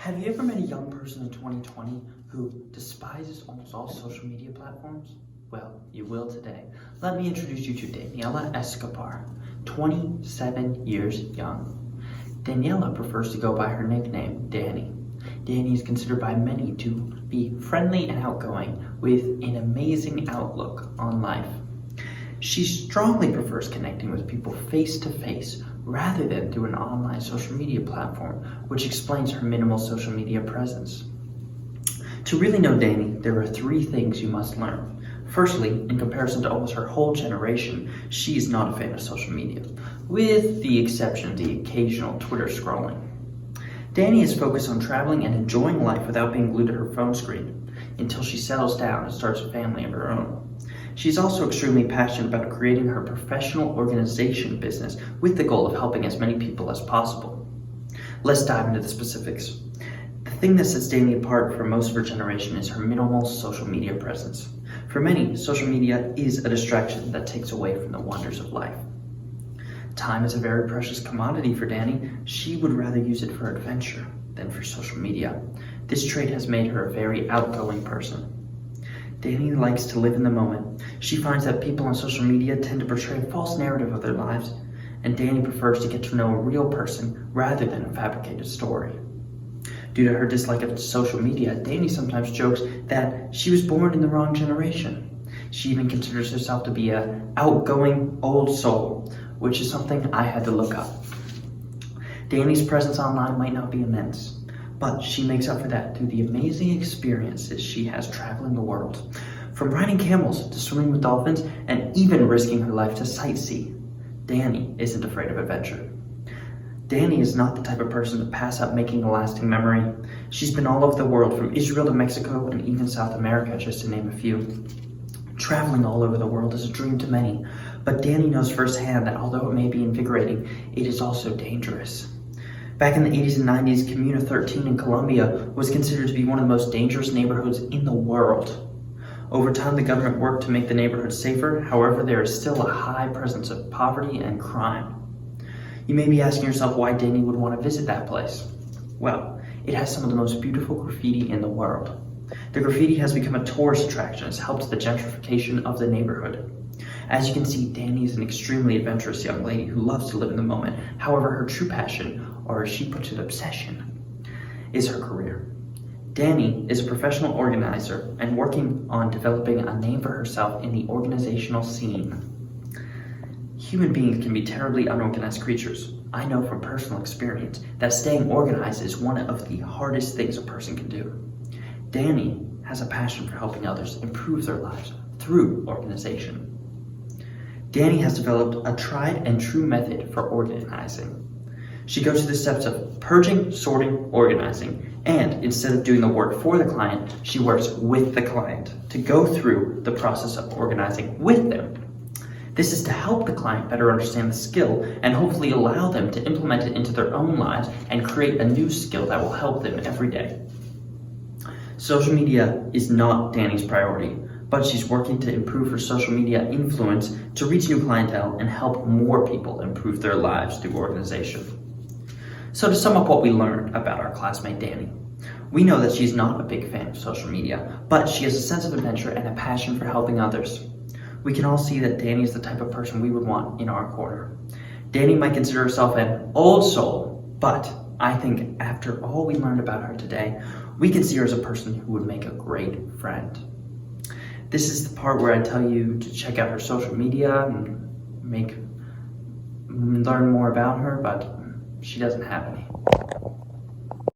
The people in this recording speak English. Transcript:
Have you ever met a young person in 2020 who despises almost all social media platforms? Well, you will today. Let me introduce you to Daniela Escobar, 27 years young. Daniela prefers to go by her nickname, Danny. Danny is considered by many to be friendly and outgoing with an amazing outlook on life. She strongly prefers connecting with people face to face rather than through an online social media platform, which explains her minimal social media presence. To really know Danny, there are 3 things you must learn. Firstly, in comparison to almost her whole generation, she is not a fan of social media, with the exception of the occasional Twitter scrolling. Danny is focused on traveling and enjoying life without being glued to her phone screen until she settles down and starts a family of her own. She's also extremely passionate about creating her professional organization business with the goal of helping as many people as possible. Let's dive into the specifics. The thing that sets Danny apart from most of her generation is her minimal social media presence. For many, social media is a distraction that takes away from the wonders of life. Time is a very precious commodity for Danny. She would rather use it for adventure than for social media. This trait has made her a very outgoing person. Danny likes to live in the moment. She finds that people on social media tend to portray a false narrative of their lives, and Danny prefers to get to know a real person rather than a fabricated story. Due to her dislike of social media, Danny sometimes jokes that she was born in the wrong generation. She even considers herself to be an outgoing old soul, which is something I had to look up. Danny's presence online might not be immense, but she makes up for that through the amazing experiences she has traveling the world. From riding camels to swimming with dolphins and even risking her life to sightsee, Danny isn't afraid of adventure. Danny is not the type of person to pass up making a lasting memory. She's been all over the world, from Israel to Mexico and even South America, just to name a few. Traveling all over the world is a dream to many, but Danny knows firsthand that although it may be invigorating, it is also dangerous. Back in the 80s and 90s, Comuna 13 in Colombia was considered to be one of the most dangerous neighborhoods in the world. Over time, the government worked to make the neighborhood safer. However, there is still a high presence of poverty and crime. You may be asking yourself why Danny would want to visit that place. Well, it has some of the most beautiful graffiti in the world. The graffiti has become a tourist attraction and has helped the gentrification of the neighborhood. As you can see, Danny is an extremely adventurous young lady who loves to live in the moment. However, her true passion, or as she puts it, obsession, is her career. Danny is a professional organizer and working on developing a name for herself in the organizational scene. Human beings can be terribly unorganized creatures. I know from personal experience that staying organized is one of the hardest things a person can do. Danny has a passion for helping others improve their lives through organization. Danny has developed a tried and true method for organizing. She goes through the steps of purging, sorting, organizing, and instead of doing the work for the client, she works with the client to go through the process of organizing with them. This is to help the client better understand the skill and hopefully allow them to implement it into their own lives and create a new skill that will help them every day. Social media is not Danny's priority, but she's working to improve her social media influence to reach new clientele and help more people improve their lives through organization. So to sum up what we learned about our classmate Danny, we know that she's not a big fan of social media, but she has a sense of adventure and a passion for helping others. We can all see that Danny is the type of person we would want in our corner. Danny might consider herself an old soul, but I think after all we learned about her today, we can see her as a person who would make a great friend. This is the part where I tell you to check out her social media and learn more about her, but she doesn't have any.